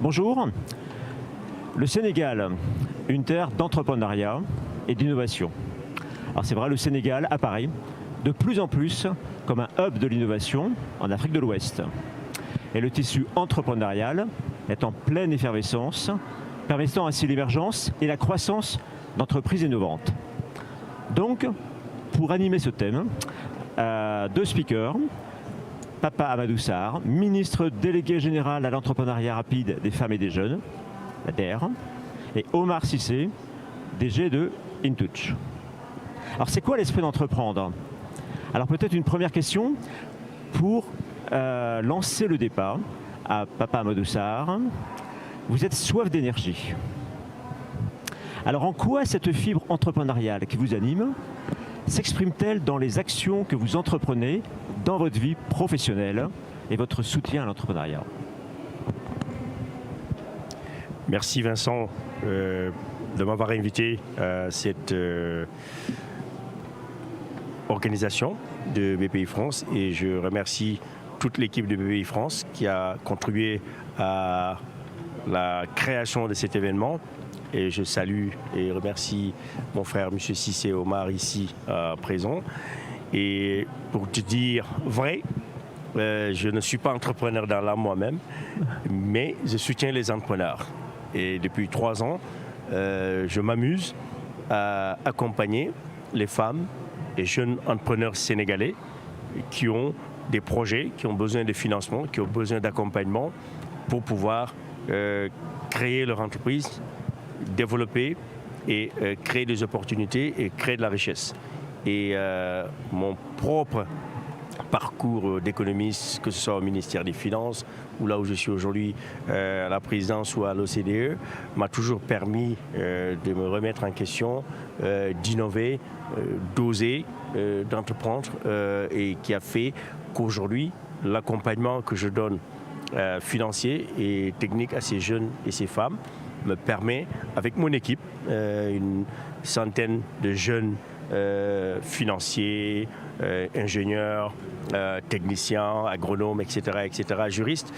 Bonjour. Le Sénégal, une terre d'entrepreneuriat et d'innovation. Alors c'est vrai, le Sénégal apparaît de plus en plus comme un hub de l'innovation en Afrique de l'Ouest. Et le tissu entrepreneurial est en pleine effervescence, permettant ainsi l'émergence et la croissance d'entreprises innovantes. Donc, pour animer ce thème, deux speakers, Papa Amadou Sarr, ministre délégué général à l'entrepreneuriat rapide des femmes et des jeunes, la DER, et Omar Cissé, DG de InTouch. Alors c'est quoi l'esprit d'entreprendre? Alors peut-être une première question pour lancer le débat à Papa Amadou Sarr. Vous êtes soif d'énergie. Alors en quoi cette fibre entrepreneuriale qui vous anime s'exprime-t-elle dans les actions que vous entreprenez dans votre vie professionnelle et votre soutien à l'entrepreneuriat? Merci Vincent de m'avoir invité à cette organisation de BPI France et je remercie toute l'équipe de BPI France qui a contribué à la création de cet événement. Et je salue et remercie mon frère M. Cissé Omar ici présent. Et pour te dire vrai, je ne suis pas entrepreneur dans l'âme moi-même, mais je soutiens les entrepreneurs. Et depuis 3 ans, je m'amuse à accompagner les femmes et jeunes entrepreneurs sénégalais qui ont des projets, qui ont besoin de financement, qui ont besoin d'accompagnement pour pouvoir créer leur entreprise, développer et créer des opportunités et créer de la richesse. Et mon propre parcours d'économiste, que ce soit au ministère des Finances ou là où je suis aujourd'hui à la présidence ou à l'OCDE, m'a toujours permis de me remettre en question, d'innover, d'oser, d'entreprendre et qui a fait qu'aujourd'hui, l'accompagnement que je donne financier et technique à ces jeunes et ces femmes me permet, avec mon équipe, une centaine de jeunes financiers, ingénieurs, techniciens, agronomes, etc., juristes,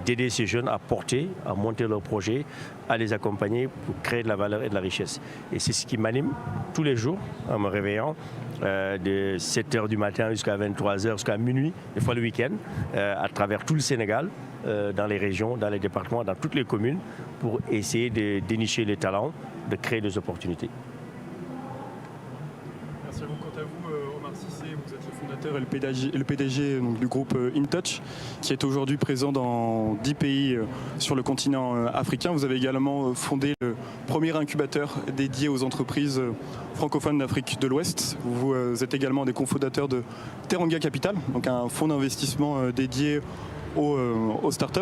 d'aider ces jeunes à porter, à monter leurs projets, à les accompagner pour créer de la valeur et de la richesse. Et c'est ce qui m'anime tous les jours en me réveillant, de 7h du matin jusqu'à 23h, jusqu'à minuit, des fois le week-end, à travers tout le Sénégal, dans les régions, dans les départements, dans toutes les communes, pour essayer de dénicher les talents, de créer des opportunités. Merci à vous. Quant à vous, Omar Cissé, vous êtes le fondateur et le PDG donc, du groupe InTouch, qui est aujourd'hui présent dans 10 pays sur le continent africain. Vous avez également fondé le premier incubateur dédié aux entreprises francophones d'Afrique de l'Ouest. Vous êtes également des cofondateurs de Teranga Capital, donc un fonds d'investissement dédié aux startups.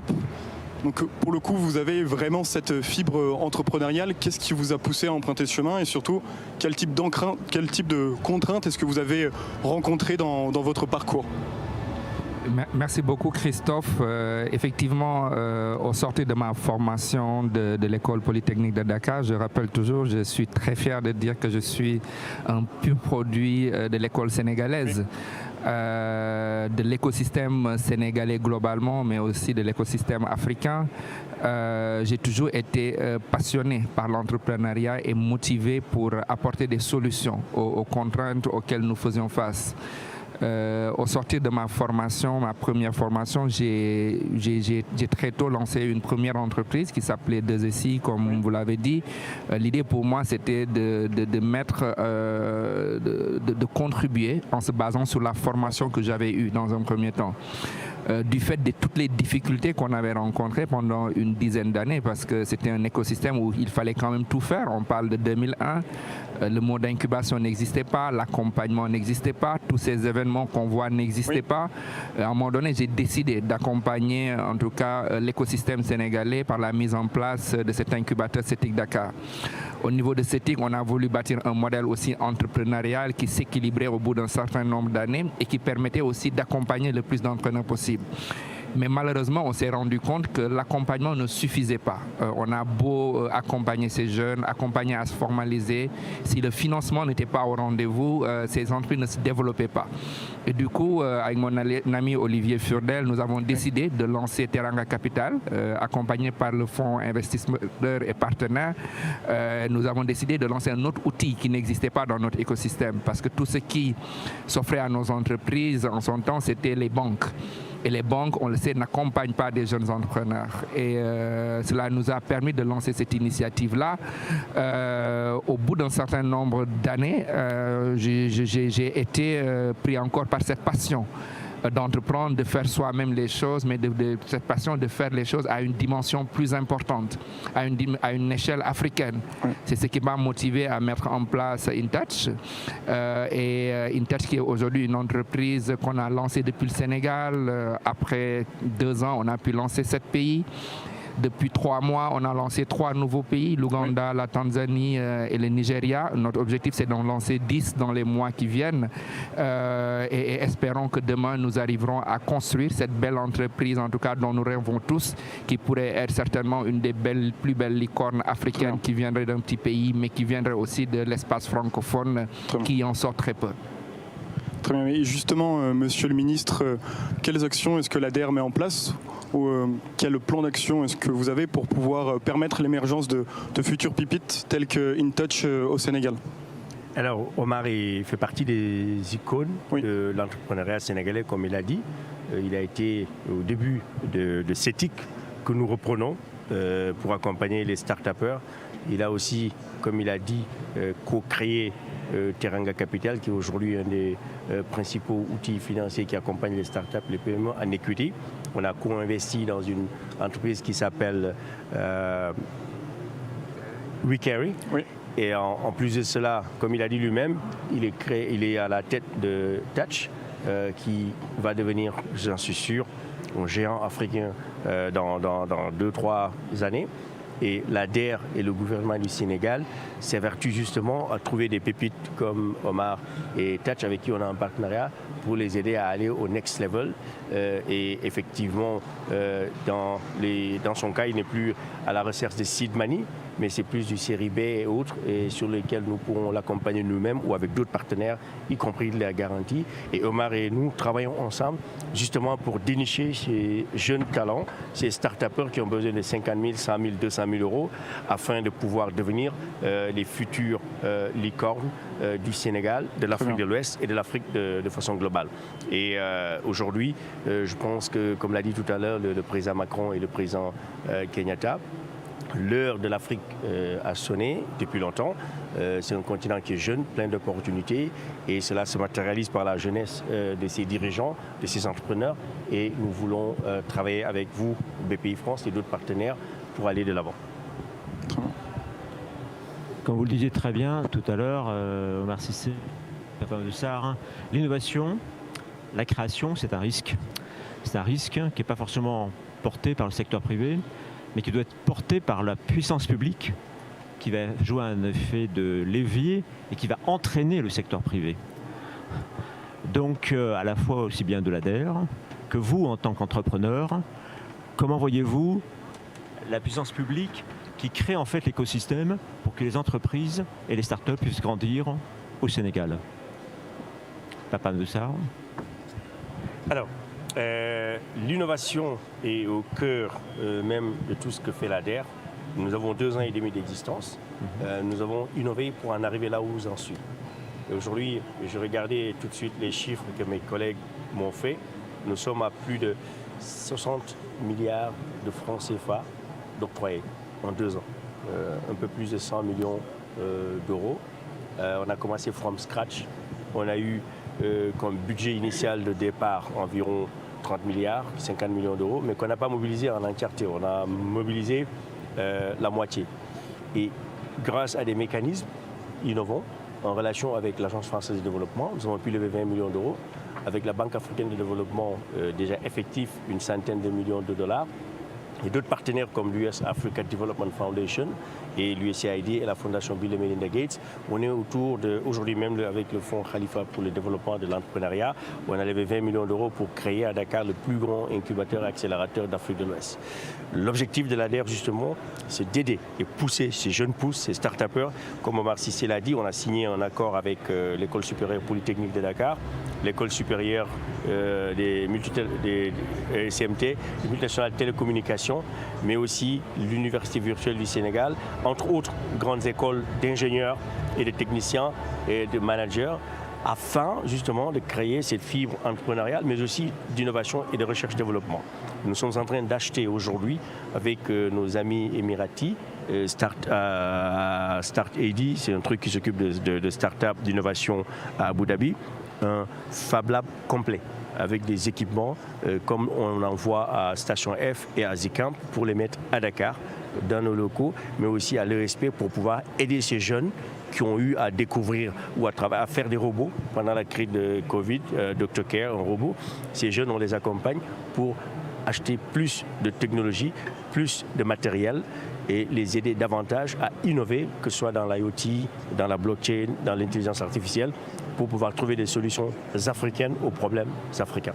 Donc pour le coup, vous avez vraiment cette fibre entrepreneuriale. Qu'est-ce qui vous a poussé à emprunter ce chemin et surtout, quel type de contraintes est-ce que vous avez rencontré dans votre parcours? Merci beaucoup Christophe. Effectivement, au sortir de ma formation de l'école polytechnique de Dakar, je rappelle toujours, je suis très fier de dire que je suis un pur produit de l'école sénégalaise. De l'écosystème sénégalais globalement, mais aussi de l'écosystème africain. J'ai toujours été passionné par l'entrepreneuriat et motivé pour apporter des solutions aux contraintes auxquelles nous faisions face. Au sortir de ma première formation, j'ai très tôt lancé une première entreprise qui s'appelait 2SI, comme vous l'avez dit. L'idée pour moi, c'était de contribuer en se basant sur la formation que j'avais eue dans un premier temps. Du fait de toutes les difficultés qu'on avait rencontrées pendant une dizaine d'années, parce que c'était un écosystème où il fallait quand même tout faire. On parle de 2001, le mot d'incubation n'existait pas, l'accompagnement n'existait pas, tous ces événements qu'on voit n'existaient pas. À un moment donné, j'ai décidé d'accompagner en tout cas l'écosystème sénégalais par la mise en place de cet incubateur CETIC Dakar. Au niveau de CETIC, on a voulu bâtir un modèle aussi entrepreneurial qui s'équilibrait au bout d'un certain nombre d'années et qui permettait aussi d'accompagner le plus d'entrepreneurs possible. Mais malheureusement, on s'est rendu compte que l'accompagnement ne suffisait pas. On a beau accompagner ces jeunes, accompagner à se formaliser, si le financement n'était pas au rendez-vous, ces entreprises ne se développaient pas. Et du coup, avec mon ami Olivier Furdel, nous avons décidé de lancer Teranga Capital, accompagné par le fonds investisseurs et partenaires. Nous avons décidé de lancer un autre outil qui n'existait pas dans notre écosystème, parce que tout ce qui s'offrait à nos entreprises en son temps, c'était les banques. Et les banques, on le sait, n'accompagnent pas des jeunes entrepreneurs. Et cela nous a permis de lancer cette initiative-là. Au bout d'un certain nombre d'années, j'ai été pris encore par cette passion d'entreprendre, de faire soi-même les choses, mais de cette passion de faire les choses à une dimension plus importante, à une échelle africaine. Oui. C'est ce qui m'a motivé à mettre en place InTouch. InTouch qui est aujourd'hui une entreprise qu'on a lancée depuis le Sénégal. Après 2 ans, on a pu lancer 7 pays. Depuis 3 mois, on a lancé 3 nouveaux pays, l'Ouganda, la Tanzanie et le Nigeria. Notre objectif, c'est d'en lancer 10 dans les mois qui viennent. Et espérons que demain, nous arriverons à construire cette belle entreprise, en tout cas dont nous rêvons tous, qui pourrait être certainement une des plus belles licornes africaines qui viendrait d'un petit pays, mais qui viendrait aussi de l'espace francophone, qui en sort très peu. Très bien. Et justement, Monsieur le Ministre, quelles actions est-ce que l'ADER met en place ou quel plan d'action est-ce que vous avez pour pouvoir permettre l'émergence de futures pépites telles que InTouch au Sénégal? Alors, Omar fait partie des icônes de l'entrepreneuriat sénégalais, comme il a dit. Il a été au début de CETIC que nous reprenons pour accompagner les start-upers. Il a aussi, comme il a dit, co-créé Teranga Capital, qui est aujourd'hui un des principaux outils financiers qui accompagnent les startups, les PME en equity. On a co-investi dans une entreprise qui s'appelle WeCarry. Oui. Et en plus de cela, comme il a dit lui-même, il est à la tête de Touch, qui va devenir, j'en suis sûr, un géant africain dans 2-3 années. Et l'ADER et le gouvernement du Sénégal s'évertuent justement à trouver des pépites comme Omar et Touch, avec qui on a un partenariat, pour les aider à aller au next level. Et effectivement, dans son cas, il n'est plus à la recherche de seed money, mais c'est plus du série B et autres, et sur lesquels nous pourrons l'accompagner nous-mêmes ou avec d'autres partenaires, y compris de la garantie. Et Omar et nous travaillons ensemble justement pour dénicher ces jeunes talents, ces start-upers qui ont besoin de 50 000, 100 000, 200 000 euros, afin de pouvoir devenir les futurs licornes du Sénégal, de l'Afrique de l'Ouest et de l'Afrique de façon globale. Et aujourd'hui, je pense que, comme l'a dit tout à l'heure le président Macron et le président Kenyatta, l'heure de l'Afrique a sonné depuis longtemps. C'est un continent qui est jeune, plein d'opportunités, et cela se matérialise par la jeunesse de ses dirigeants, de ses entrepreneurs, et nous voulons travailler avec vous, BPI France et d'autres partenaires, pour aller de l'avant. Comme vous le disiez très bien tout à l'heure, Omar Cissé, l'innovation, la création, c'est un risque. C'est un risque qui n'est pas forcément porté par le secteur privé, mais qui doit être porté par la puissance publique, qui va jouer un effet de levier et qui va entraîner le secteur privé. Donc, à la fois aussi bien de l'ADER que vous, en tant qu'entrepreneur, comment voyez-vous la puissance publique qui crée en fait l'écosystème pour que les entreprises et les startups puissent grandir au Sénégal? Papa Moussar. Alors, l'innovation est au cœur même de tout ce que fait l'ADER. Nous avons 2 ans et demi d'existence. Nous avons innové pour en arriver là où j'en suis. Aujourd'hui, je regardais tout de suite les chiffres que mes collègues m'ont fait. Nous sommes à plus de 60 milliards de francs CFA d'octroyés en 2 ans. Un peu plus de 100 millions d'euros. On a commencé from scratch. On a eu comme budget initial de départ environ 30 milliards, 50 millions d'euros, mais qu'on n'a pas mobilisé en entièreté. On a mobilisé la moitié. Et grâce à des mécanismes innovants, en relation avec l'Agence française de développement, nous avons pu lever 20 millions d'euros. Avec la Banque africaine de développement déjà effectif, une centaine de millions de dollars. et d'autres partenaires comme l'US Africa Development Foundation et l'USAID et la Fondation Bill et Melinda Gates. On est autour de, aujourd'hui même avec le Fonds Khalifa pour le développement de l'entrepreneuriat, où on a levé 20 millions d'euros pour créer à Dakar le plus grand incubateur et accélérateur d'Afrique de l'Ouest. L'objectif de l'ADER justement, c'est d'aider et pousser ces jeunes pousses, ces start-upers. Comme Omar Cissé l'a dit, on a signé un accord avec l'École supérieure polytechnique de Dakar, l'École supérieure des CMT, des multinationales de télécommunications, mais aussi l'Université virtuelle du Sénégal, entre autres grandes écoles d'ingénieurs et de techniciens et de managers, afin justement de créer cette fibre entrepreneuriale, mais aussi d'innovation et de recherche-développement. Nous sommes en train d'acheter aujourd'hui, avec nos amis émiratis, Start AD, c'est un truc qui s'occupe de start-up d'innovation à Abu Dhabi, un Fab Lab complet, avec des équipements comme on en voit à Station F et à Zicamp pour les mettre à Dakar, dans nos locaux, mais aussi à l'ESP pour pouvoir aider ces jeunes qui ont eu à découvrir ou à faire des robots pendant la crise de Covid, Dr Care, un robot. Ces jeunes, on les accompagne pour acheter plus de technologie, plus de matériel et les aider davantage à innover, que ce soit dans l'IoT, dans la blockchain, dans l'intelligence artificielle, pour pouvoir trouver des solutions africaines aux problèmes africains.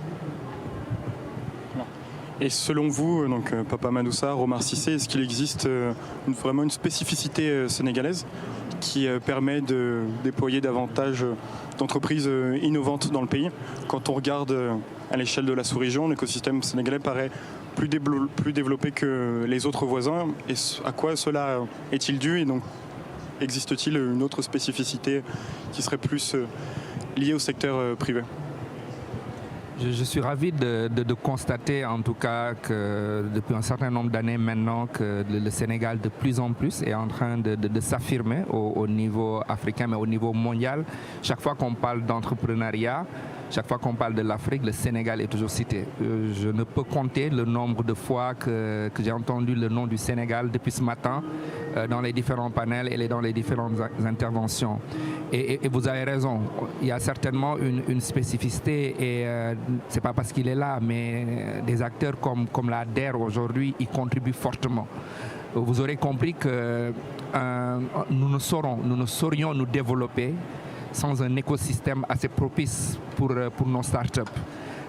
Et selon vous, donc Papa Madoussa, Omar Cissé, est-ce qu'il existe vraiment une spécificité sénégalaise qui permet de déployer davantage d'entreprises innovantes dans le pays? Quand on regarde à l'échelle de la sous-région, l'écosystème sénégalais paraît plus développé que les autres voisins. Et à quoi cela est-il dû? Et donc, existe-t-il une autre spécificité qui serait plus liée au secteur privé? Je suis ravi de constater en tout cas que depuis un certain nombre d'années maintenant que le Sénégal de plus en plus est en train de s'affirmer au niveau africain mais au niveau mondial. Chaque fois qu'on parle d'entrepreneuriat, chaque fois qu'on parle de l'Afrique, le Sénégal est toujours cité. Je ne peux compter le nombre de fois que j'ai entendu le nom du Sénégal depuis ce matin dans les différents panels et dans les différentes interventions. Et vous avez raison, il y a certainement une spécificité et ce n'est pas parce qu'il est là, mais des acteurs comme la DER aujourd'hui, ils contribuent fortement. Vous aurez compris que nous ne saurions nous développer sans un écosystème assez propice pour nos startups.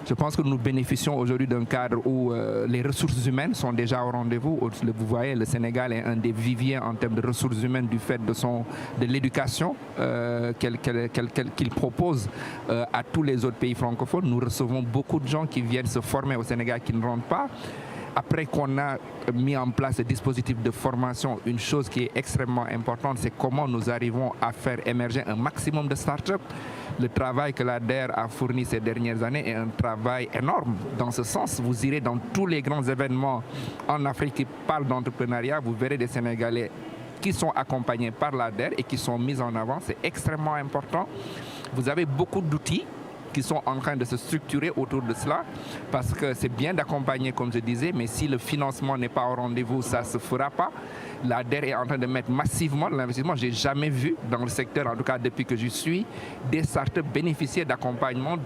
Je pense que nous bénéficions aujourd'hui d'un cadre où les ressources humaines sont déjà au rendez-vous. Vous voyez, le Sénégal est un des viviers en termes de ressources humaines du fait de l'éducation qu'il propose à tous les autres pays francophones. Nous recevons beaucoup de gens qui viennent se former au Sénégal qui ne rentrent pas. Après qu'on a mis en place ce dispositif de formation, une chose qui est extrêmement importante, c'est comment nous arrivons à faire émerger un maximum de startups. Le travail que la DER a fourni ces dernières années est un travail énorme. Dans ce sens, vous irez dans tous les grands événements en Afrique qui parlent d'entrepreneuriat, vous verrez des Sénégalais qui sont accompagnés par la DER et qui sont mis en avant. C'est extrêmement important. Vous avez beaucoup d'outils qui sont en train de se structurer autour de cela, parce que c'est bien d'accompagner, comme je disais, mais si le financement n'est pas au rendez-vous, ça ne se fera pas. La DER est en train de mettre massivement de l'investissement. Je n'ai jamais vu dans le secteur, en tout cas depuis que j'y suis, des startups bénéficier d'accompagnement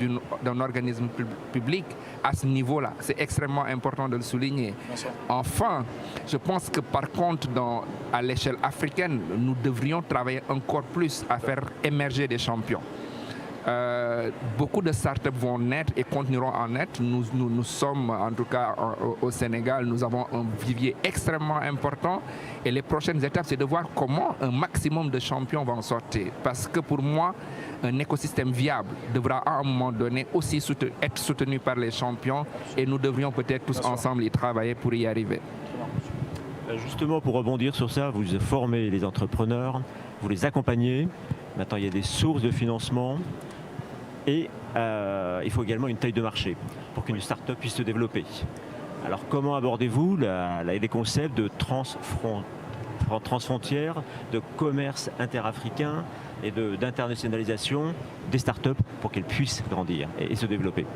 d'un organisme public à ce niveau-là. C'est extrêmement important de le souligner. Enfin, je pense que par contre, à l'échelle africaine, nous devrions travailler encore plus à faire émerger des champions. Beaucoup de startups vont naître et continueront à naître. Nous sommes, en tout cas au Sénégal, nous avons un vivier extrêmement important. Et les prochaines étapes, c'est de voir comment un maximum de champions vont sortir. Parce que pour moi, un écosystème viable devra à un moment donné aussi être soutenu par les champions. Et nous devrions peut-être tous ensemble y travailler pour y arriver. Justement, pour rebondir sur ça, vous formez les entrepreneurs, vous les accompagnez. Maintenant, il y a des sources de financement. Et il faut également une taille de marché pour qu'une start-up puisse se développer. Alors comment abordez-vous les concepts de transfrontières, de commerce interafricain et d'internationalisation des start-up pour qu'elles puissent grandir et se développer?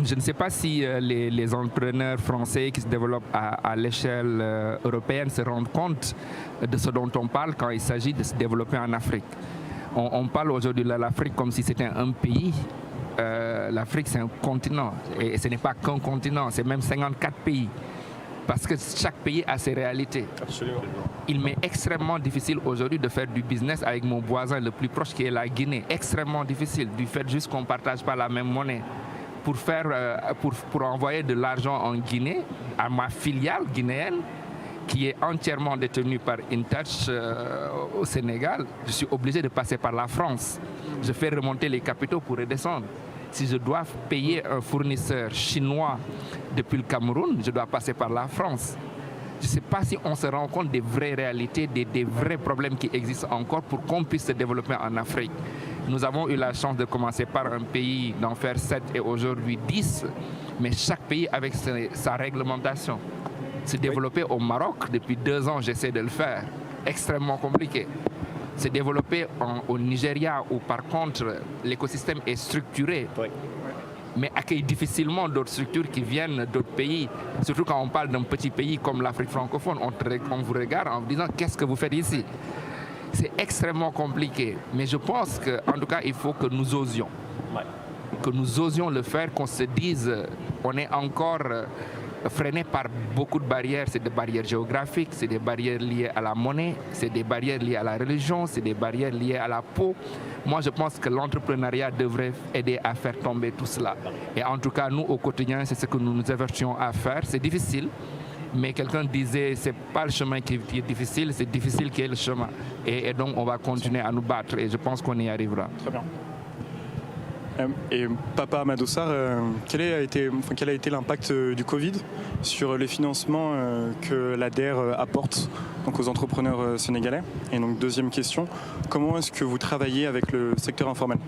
Je ne sais pas si les entrepreneurs français qui se développent à l'échelle européenne se rendent compte de ce dont on parle quand il s'agit de se développer en Afrique. On parle aujourd'hui de l'Afrique comme si c'était un pays. L'Afrique, c'est un continent. Et ce n'est pas qu'un continent, c'est même 54 pays. parce que chaque pays a ses réalités. Absolument. Il m'est extrêmement difficile aujourd'hui de faire du business avec mon voisin le plus proche qui est la Guinée. Extrêmement difficile, du fait juste qu'on ne partage pas la même monnaie. Pour envoyer de l'argent en Guinée, à ma filiale guinéenne, qui est entièrement détenue par InTouch au Sénégal, je suis obligé de passer par la France. Je fais remonter les capitaux pour redescendre. Si je dois payer un fournisseur chinois depuis le Cameroun, je dois passer par la France. Je ne sais pas si on se rend compte des vraies réalités, des vrais problèmes qui existent encore pour qu'on puisse se développer en Afrique. Nous avons eu la chance de commencer par un pays, d'en faire 7 et aujourd'hui 10, mais chaque pays avec sa réglementation. Se développer au Maroc, depuis 2 ans, j'essaie de le faire. Extrêmement compliqué. Se développer au Nigeria, où par contre, l'écosystème est structuré, mais accueille difficilement d'autres structures qui viennent d'autres pays. Surtout quand on parle d'un petit pays comme l'Afrique francophone, on vous regarde en vous disant « qu'est-ce que vous faites ici ?» C'est extrêmement compliqué, mais je pense qu'en tout cas, il faut que nous osions. Que nous osions le faire, qu'on se dise on est encore freiné par beaucoup de barrières. C'est des barrières géographiques, c'est des barrières liées à la monnaie, c'est des barrières liées à la religion, c'est des barrières liées à la peau. Moi, je pense que l'entrepreneuriat devrait aider à faire tomber tout cela. Et en tout cas, nous, au quotidien, c'est ce que nous nous efforcions à faire. C'est difficile, mais quelqu'un disait, c'est pas le chemin qui est difficile, c'est difficile qui est le chemin. Et donc, on va continuer à nous battre et je pense qu'on y arrivera. Très bien. Et Papa Amadou Sarr, quel a été l'impact du Covid sur les financements que l'ADER apporte donc aux entrepreneurs sénégalais? Et donc deuxième question, comment est-ce que vous travaillez avec le secteur informel?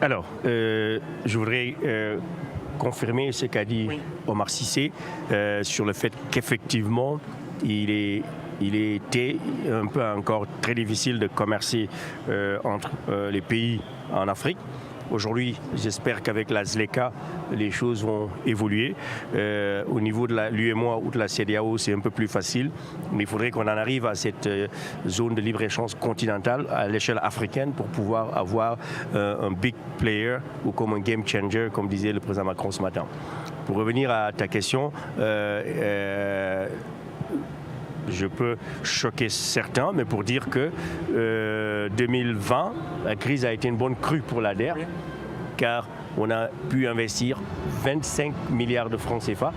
Alors, je voudrais confirmer ce qu'a dit Omar Cissé sur le fait qu'effectivement, il était un peu encore très difficile de commercer entre les pays en Afrique. Aujourd'hui, j'espère qu'avec la ZLECA, les choses vont évoluer. Au niveau de l'UEMOA ou de la CEDEAO, c'est un peu plus facile. Mais il faudrait qu'on en arrive à cette zone de libre-échange continentale à l'échelle africaine pour pouvoir avoir un big player ou comme un game changer, comme disait le président Macron ce matin. Pour revenir à ta question, je peux choquer certains, mais pour dire que 2020, la crise a été une bonne crue pour l'ADER, car on a pu investir 25 milliards de francs CFA,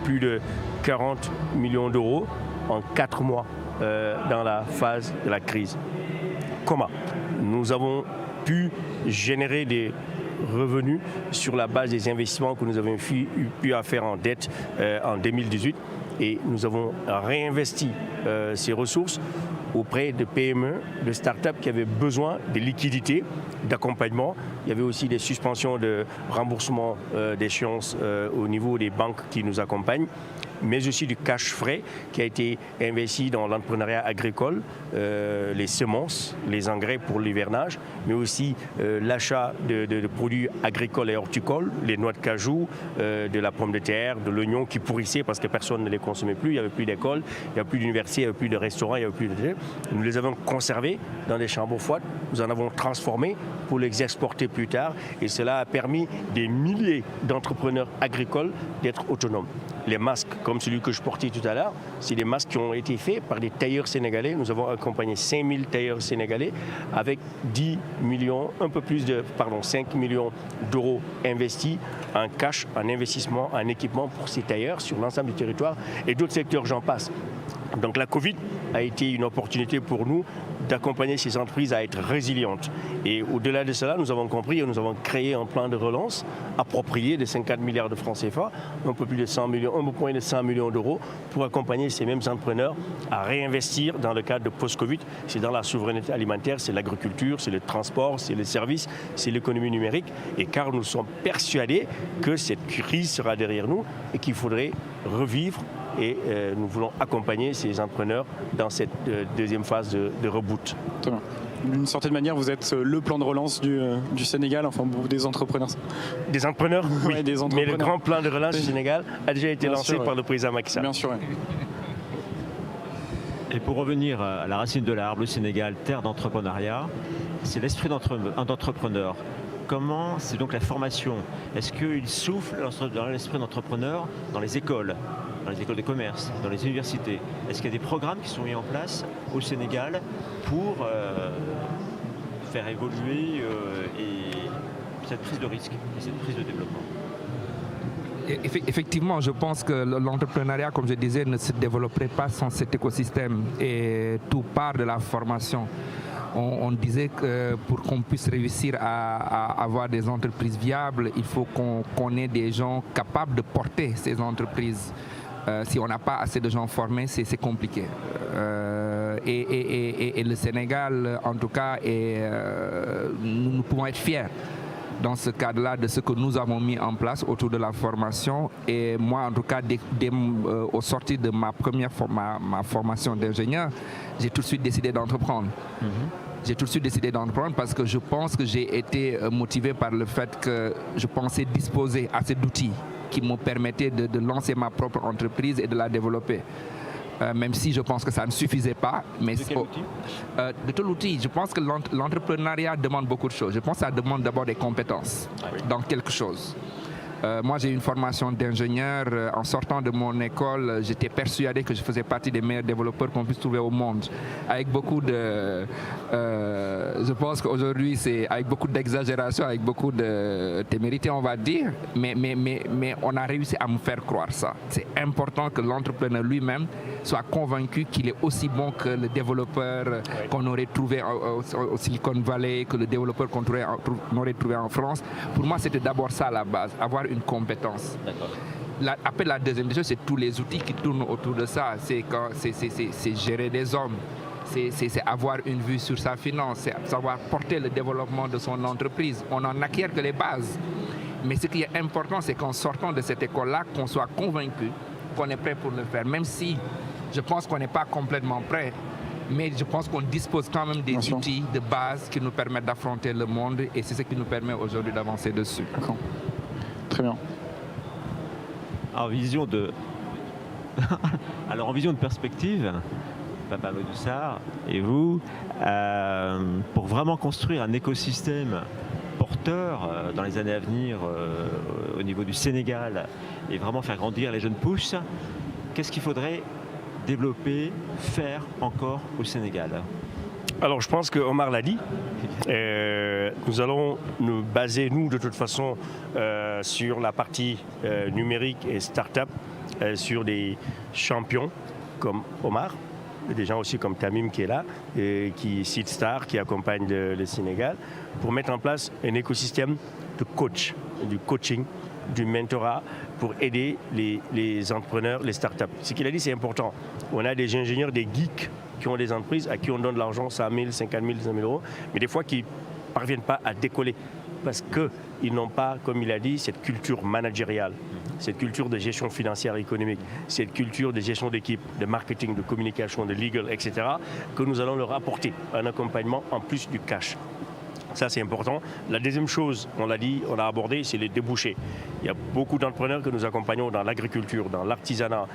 plus de 40 millions d'euros en 4 mois dans la phase de la crise. Comment? Nous avons pu générer des revenus sur la base des investissements que nous avons pu faire en dette en 2018. Et nous avons réinvesti ces ressources auprès de PME, de start-up qui avaient besoin de liquidités, d'accompagnement. Il y avait aussi des suspensions de remboursement d'échéances au niveau des banques qui nous accompagnent, mais aussi du cash frais qui a été investi dans l'entrepreneuriat agricole, les semences, les engrais pour l'hivernage, mais aussi l'achat de produits agricoles et horticoles, les noix de cajou, de la pomme de terre, de l'oignon qui pourrissaient parce que personne ne les consommait plus, il n'y avait plus d'école, il n'y avait plus d'université, il n'y avait plus de restaurants, il n'y avait plus de... Nous les avons conservés dans des chambres froides, nous en avons transformé pour les exporter plus tard et cela a permis des milliers d'entrepreneurs agricoles d'être autonomes. Les masques, comme celui que je portais tout à l'heure, c'est des masques qui ont été faits par des tailleurs sénégalais. Nous avons accompagné 5000 tailleurs sénégalais avec 5 millions d'euros investis en cash, en investissement, en équipement pour ces tailleurs sur l'ensemble du territoire et d'autres secteurs, j'en passe. Donc la Covid a été une opportunité pour nous d'accompagner ces entreprises à être résilientes. Et au-delà de cela, nous avons compris et nous avons créé un plan de relance approprié de 54 milliards de francs CFA, un peu plus de 100 millions d'euros pour accompagner ces mêmes entrepreneurs à réinvestir dans le cadre de post-Covid. C'est dans la souveraineté alimentaire, c'est l'agriculture, c'est le transport, c'est les services, c'est l'économie numérique. Et car nous sommes persuadés que cette crise sera derrière nous et qu'il faudrait revivre et nous voulons accompagner ces entrepreneurs dans cette deuxième phase de reboot. D'une certaine manière, vous êtes le plan de relance du Sénégal, enfin des entrepreneurs. Des entrepreneurs, oui, ouais, des entrepreneurs. Mais le grand plan de relance du Sénégal a déjà été lancé par le président Macky Sall. Bien sûr. Ouais. Et pour revenir à la racine de l'arbre, le Sénégal, terre d'entrepreneuriat, c'est l'esprit d'entrepreneur. Comment c'est donc la formation? Est-ce qu'il souffle dans l'esprit d'entrepreneur dans les écoles? dans les écoles de commerce, dans les universités? Est-ce qu'il y a des programmes qui sont mis en place au Sénégal pour faire évoluer cette prise de risque et cette prise de développement? Effectivement, je pense que l'entrepreneuriat, comme je disais, ne se développerait pas sans cet écosystème et tout part de la formation. On disait que pour qu'on puisse réussir à avoir des entreprises viables, il faut qu'on ait des gens capables de porter ces entreprises. Si on n'a pas assez de gens formés, c'est compliqué. Et le Sénégal, en tout cas, nous pouvons être fiers dans ce cadre-là de ce que nous avons mis en place autour de la formation. Et moi, en tout cas, au sortir de ma première ma formation d'ingénieur, j'ai tout de suite décidé d'entreprendre. J'ai tout de suite décidé d'entreprendre parce que je pense que j'ai été motivé par le fait que je pensais disposer assez d'outils qui me permettaient de lancer ma propre entreprise et de la développer. Même si je pense que ça ne suffisait pas. Mais de quel outil? De tout l'outil. Je pense que l'entrepreneuriat demande beaucoup de choses. Je pense que ça demande d'abord des compétences dans quelque chose. Moi, j'ai une formation d'ingénieur. En sortant de mon école, j'étais persuadé que je faisais partie des meilleurs développeurs qu'on puisse trouver au monde. Avec beaucoup de... je pense qu'aujourd'hui, c'est avec beaucoup d'exagération, avec beaucoup de témérité, on va dire. Mais on a réussi à me faire croire ça. C'est important que l'entrepreneur lui-même soit convaincu qu'il est aussi bon que le développeur qu'on aurait trouvé au Silicon Valley, que le développeur qu'on aurait trouvé en France. Pour moi, c'était d'abord ça à la base, avoir une compétence. Après, la deuxième chose, c'est tous les outils qui tournent autour de ça. C'est gérer des hommes, c'est avoir une vue sur sa finance, c'est savoir porter le développement de son entreprise. On n'en acquiert que les bases. Mais ce qui est important, c'est qu'en sortant de cette école-là, qu'on soit convaincu qu'on est prêt pour le faire. Même si je pense qu'on n'est pas complètement prêt, mais je pense qu'on dispose quand même des outils de base qui nous permettent d'affronter le monde et c'est ce qui nous permet aujourd'hui d'avancer dessus. D'accord. Très bien. En vision de perspective, Papa Modoussar et vous, pour vraiment construire un écosystème porteur dans les années à venir au niveau du Sénégal et vraiment faire grandir les jeunes pousses, qu'est-ce qu'il faudrait développer, faire encore au Sénégal? Alors je pense que Omar l'a dit, nous allons nous baser, nous de toute façon, sur la partie numérique et start-up, sur des champions comme Omar, des gens aussi comme Tamim qui est là, et qui est Seedstar, qui accompagne le Sénégal, pour mettre en place un écosystème de coach, du coaching, du mentorat, pour aider les entrepreneurs, les startups. Ce qu'il a dit, c'est important. On a des ingénieurs, des geeks qui ont des entreprises à qui on donne de l'argent, 100 000, 50 000, 100 000 euros, mais des fois qui ne parviennent pas à décoller parce qu'ils n'ont pas, comme il a dit, cette culture managériale, cette culture de gestion financière et économique, cette culture de gestion d'équipe, de marketing, de communication, de legal, etc., que nous allons leur apporter un accompagnement en plus du cash. Ça, c'est important. La deuxième chose, on l'a dit, on a abordé, c'est les débouchés. Il y a beaucoup d'entrepreneurs que nous accompagnons dans l'agriculture, dans l'artisanat.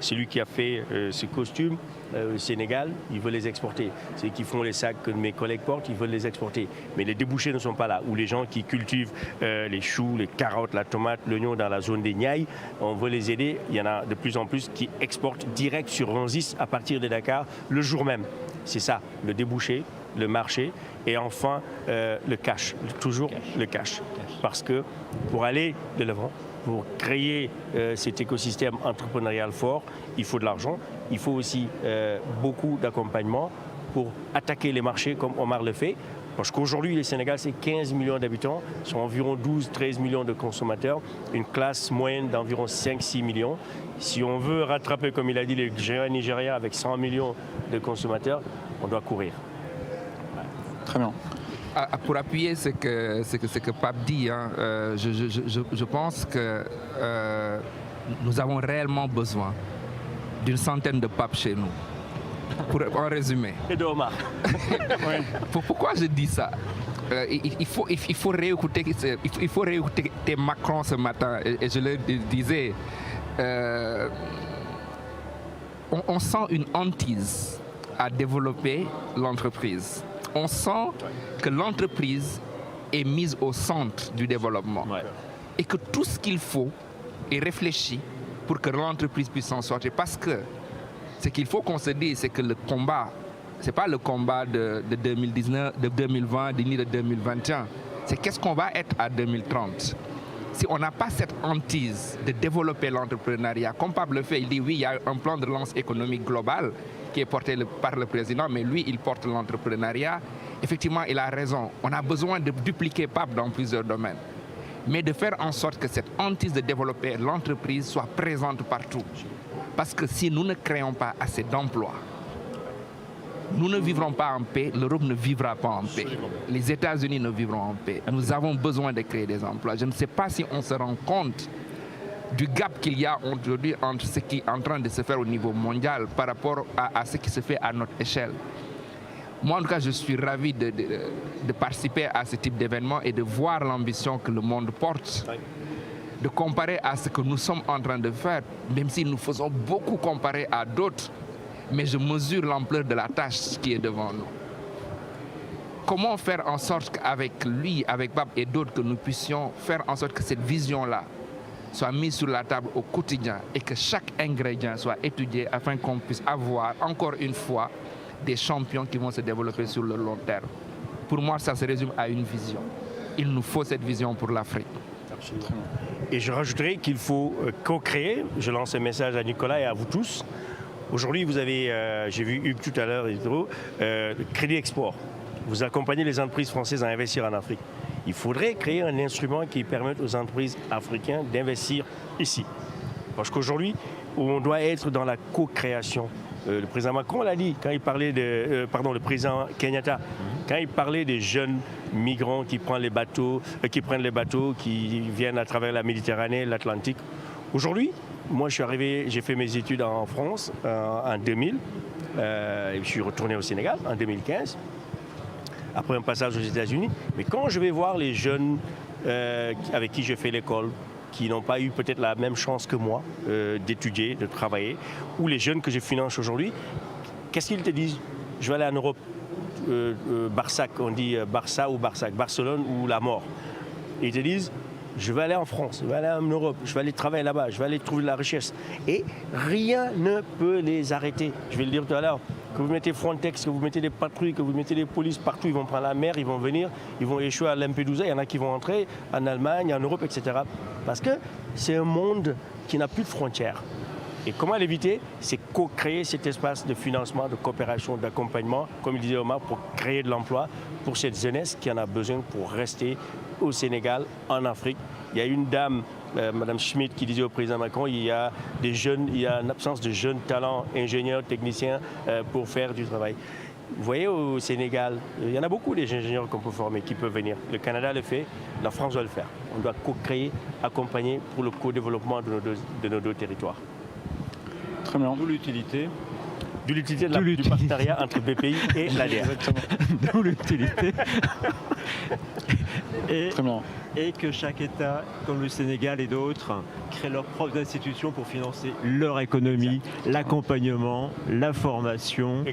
Celui qui a fait ces costumes au Sénégal, il veut les exporter. Ceux qui font les sacs que mes collègues portent, ils veulent les exporter. Mais les débouchés ne sont pas là. Ou les gens qui cultivent les choux, les carottes, la tomate, l'oignon dans la zone des Niayes, on veut les aider. Il y en a de plus en plus qui exportent direct sur Rungis à partir de Dakar le jour même. C'est ça, le débouché, le marché et enfin le cash, toujours le cash. Parce que pour aller de l'avant, pour créer cet écosystème entrepreneurial fort, il faut de l'argent, il faut aussi beaucoup d'accompagnement pour attaquer les marchés comme Omar le fait. Parce qu'aujourd'hui, le Sénégal, c'est 15 millions d'habitants, sont environ 12-13 millions de consommateurs, une classe moyenne d'environ 5-6 millions. Si on veut rattraper, comme il a dit, le Nigeria avec 100 millions de consommateurs, on doit courir. Très bien. Pour appuyer ce que Pape dit, hein, je pense que nous avons réellement besoin d'une centaine de papes chez nous. En résumé. Et de Omar. Pourquoi je dis ça? Il faut réécouter Macron ce matin. Et je le disais, on sent une hantise à développer l'entreprise. On sent que l'entreprise est mise au centre du développement. Ouais. Et que tout ce qu'il faut est réfléchi pour que l'entreprise puisse s'en sortir. Parce que ce qu'il faut qu'on se dise, c'est que le combat, ce n'est pas le combat de 2019, de 2020, ni de 2021. C'est qu'est-ce qu'on va être à 2030. Si on n'a pas cette hantise de développer l'entrepreneuriat, comme Pablo le fait, il dit oui, il y a un plan de relance économique global qui est porté par le président, mais lui, il porte l'entrepreneuriat. Effectivement, il a raison. On a besoin de dupliquer Pape dans plusieurs domaines, mais de faire en sorte que cette hantise de développer l'entreprise soit présente partout. Parce que si nous ne créons pas assez d'emplois, nous ne vivrons pas en paix, l'Europe ne vivra pas en paix. Les États-Unis ne vivront en paix. Nous avons besoin de créer des emplois. Je ne sais pas si on se rend compte du gap qu'il y a aujourd'hui entre ce qui est en train de se faire au niveau mondial par rapport à ce qui se fait à notre échelle. Moi, en tout cas, je suis ravi de participer à ce type d'événement et de voir l'ambition que le monde porte, de comparer à ce que nous sommes en train de faire, même si nous faisons beaucoup comparé à d'autres. Mais je mesure l'ampleur de la tâche qui est devant nous. Comment faire en sorte qu'avec lui, avec Bab et d'autres, que nous puissions faire en sorte que cette vision-là soit mise sur la table au quotidien et que chaque ingrédient soit étudié afin qu'on puisse avoir, encore une fois, des champions qui vont se développer sur le long terme. Pour moi, ça se résume à une vision. Il nous faut cette vision pour l'Afrique. Absolument. Et je rajouterai qu'il faut co-créer, je lance un message à Nicolas et à vous tous. Aujourd'hui, vous avez, j'ai vu Hugues tout à l'heure, Crédit Export. Vous accompagnez les entreprises françaises à investir en Afrique. Il faudrait créer un instrument qui permette aux entreprises africaines d'investir ici. Parce qu'aujourd'hui, on doit être dans la co-création. Le président Macron l'a dit quand il parlait le président Kenyatta, quand il parlait des jeunes migrants qui prennent les bateaux, qui viennent à travers la Méditerranée, l'Atlantique. Aujourd'hui, moi, je suis arrivé, j'ai fait mes études en France en 2000. Je suis retourné au Sénégal en 2015, après un passage aux États-Unis. Mais quand je vais voir les jeunes avec qui je fais l'école, qui n'ont pas eu peut-être la même chance que moi d'étudier, de travailler, ou les jeunes que je finance aujourd'hui, qu'est-ce qu'ils te disent? Je vais aller en Europe, Barsac, on dit Barça ou Barsac, Barcelone ou la mort. Et ils te disent, je vais aller en France, je vais aller en Europe, je vais aller travailler là-bas, je vais aller trouver de la richesse. Et rien ne peut les arrêter. Je vais le dire tout à l'heure, que vous mettez Frontex, que vous mettez des patrouilles, que vous mettez des polices partout, ils vont prendre la mer, ils vont venir, ils vont échouer à Lampedusa, il y en a qui vont entrer en Allemagne, en Europe, etc. Parce que c'est un monde qui n'a plus de frontières. Et comment l'éviter? C'est co-créer cet espace de financement, de coopération, d'accompagnement, comme il disait Omar, pour créer de l'emploi pour cette jeunesse qui en a besoin pour rester au Sénégal, en Afrique. Il y a une dame, Mme Schmidt, qui disait au président Macron, il y a une absence de jeunes talents, ingénieurs, techniciens pour faire du travail. Vous voyez, au Sénégal, il y en a beaucoup des ingénieurs qu'on peut former, qui peuvent venir. Le Canada le fait, la France doit le faire. On doit co-créer, accompagner pour le co-développement de nos deux territoires. Très bien. D'où l'utilité. Du partenariat entre BPI et l'ADR. D'où l'utilité. Très bien. Et que chaque État, comme le Sénégal et d'autres, crée leurs propres institutions pour financer leur économie, l'accompagnement, la formation,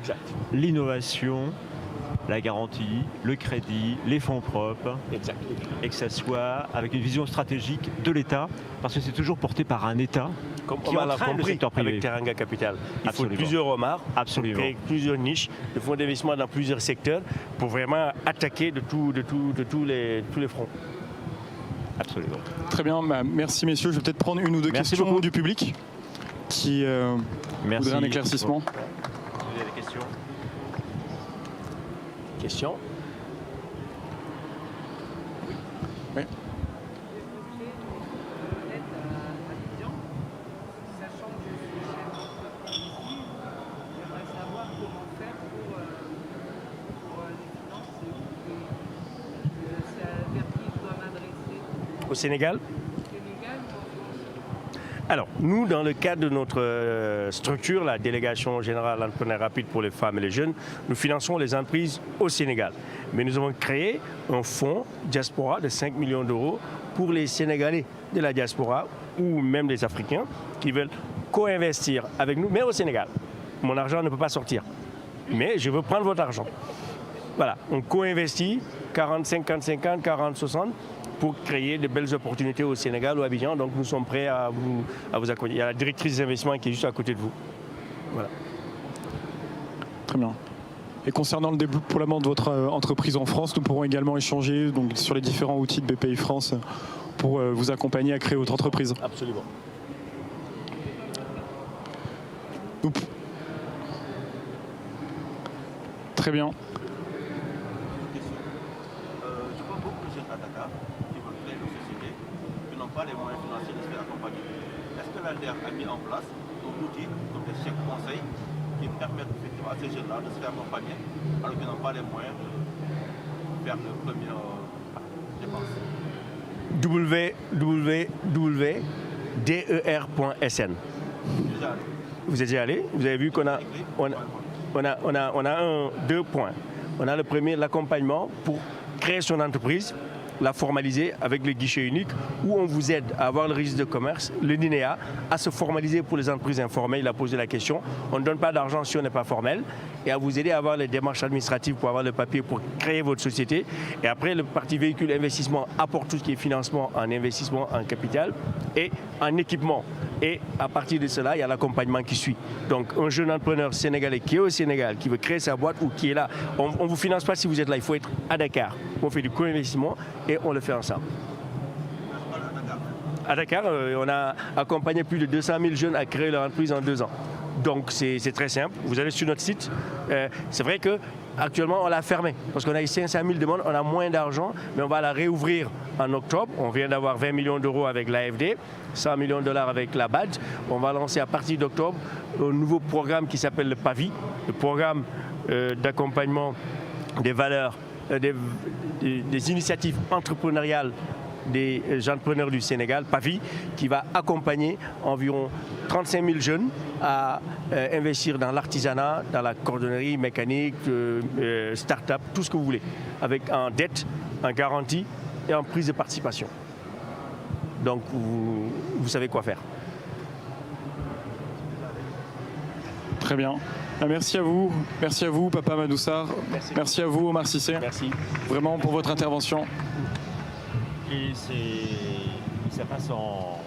l'innovation, la garantie, le crédit, les fonds propres, et que ça soit avec une vision stratégique de l'État, parce que c'est toujours porté par un État qui entraîne le secteur privé. Avec Teranga Capital. Il Absolument. faut plusieurs remarques, Absolument. plusieurs niches, des fonds d'investissement dans plusieurs secteurs pour vraiment attaquer de tous les fronts. Absolument. Très bien, merci messieurs. Je vais peut-être prendre une ou deux questions beaucoup. du public qui voudrait un éclaircissement. Vous avez des questions? Question? Oui. Au Sénégal? Alors, nous, dans le cadre de notre structure, la Délégation Générale d'Entrepreneuriat Rapide pour les femmes et les jeunes, nous finançons les entreprises au Sénégal. Mais nous avons créé un fonds diaspora de 5 millions d'euros pour les Sénégalais de la diaspora ou même les Africains qui veulent co-investir avec nous, mais au Sénégal. Mon argent ne peut pas sortir, mais je veux prendre votre argent. Voilà, on co-investit 40-50-50, 40-60 pour créer de belles opportunités au Sénégal ou à Abidjan. Donc nous sommes prêts à vous accompagner. Il y a la directrice des investissements qui est juste à côté de vous. Voilà. Très bien. Et concernant le déploiement de votre entreprise en France, nous pourrons également échanger donc, sur les différents outils de BPI France pour vous accompagner à créer votre entreprise. Absolument. Très bien. Je vois beaucoup de jeunes à Dakar qui veulent créer une société, qui n'ont pas les moyens financiers de se faire accompagner. Est-ce que l'ALDER a mis en place un outil comme des chèques conseils qui permettent effectivement à ces jeunes-là de se faire accompagner alors qu'ils n'ont pas les moyens de faire le premier dépense? www.der.sn. Vous êtes déjà allé? Vous avez vu qu'on a, deux points. On a le premier, l'accompagnement pour créer son entreprise, la formaliser avec le guichet unique, où on vous aide à avoir le registre de commerce, le NINEA, à se formaliser pour les entreprises informelles. Il a posé la question. On ne donne pas d'argent si on n'est pas formel, et à vous aider à avoir les démarches administratives pour avoir le papier pour créer votre société. Et après, le parti véhicule investissement apporte tout ce qui est financement en investissement, en capital et en équipement. Et à partir de cela, il y a l'accompagnement qui suit. Donc un jeune entrepreneur sénégalais qui est au Sénégal, qui veut créer sa boîte ou qui est là, on ne vous finance pas si vous êtes là, il faut être à Dakar. On fait du co-investissement et on le fait ensemble. À Dakar, on a accompagné plus de 200 000 jeunes à créer leur entreprise en 2 ans. Donc c'est très simple, vous allez sur notre site. C'est vrai qu'actuellement on l'a fermé parce qu'on a eu 500 000 demandes, on a moins d'argent, mais on va la réouvrir en octobre. On vient d'avoir 20 millions d'euros avec l'AFD, 100 millions de dollars avec la BAD. On va lancer à partir d'octobre un nouveau programme qui s'appelle le PAVI, le programme d'accompagnement des valeurs, des initiatives entrepreneuriales des entrepreneurs du Sénégal, PAVI, qui va accompagner environ 35 000 jeunes à investir dans l'artisanat, dans la cordonnerie, mécanique, start-up, tout ce que vous voulez, avec en dette, en garantie et en prise de participation. Donc vous savez quoi faire. Très bien. Merci à vous Papa Madoussar. Merci à vous Omar Cissé. Merci. Vraiment pour votre intervention. Et ça passe en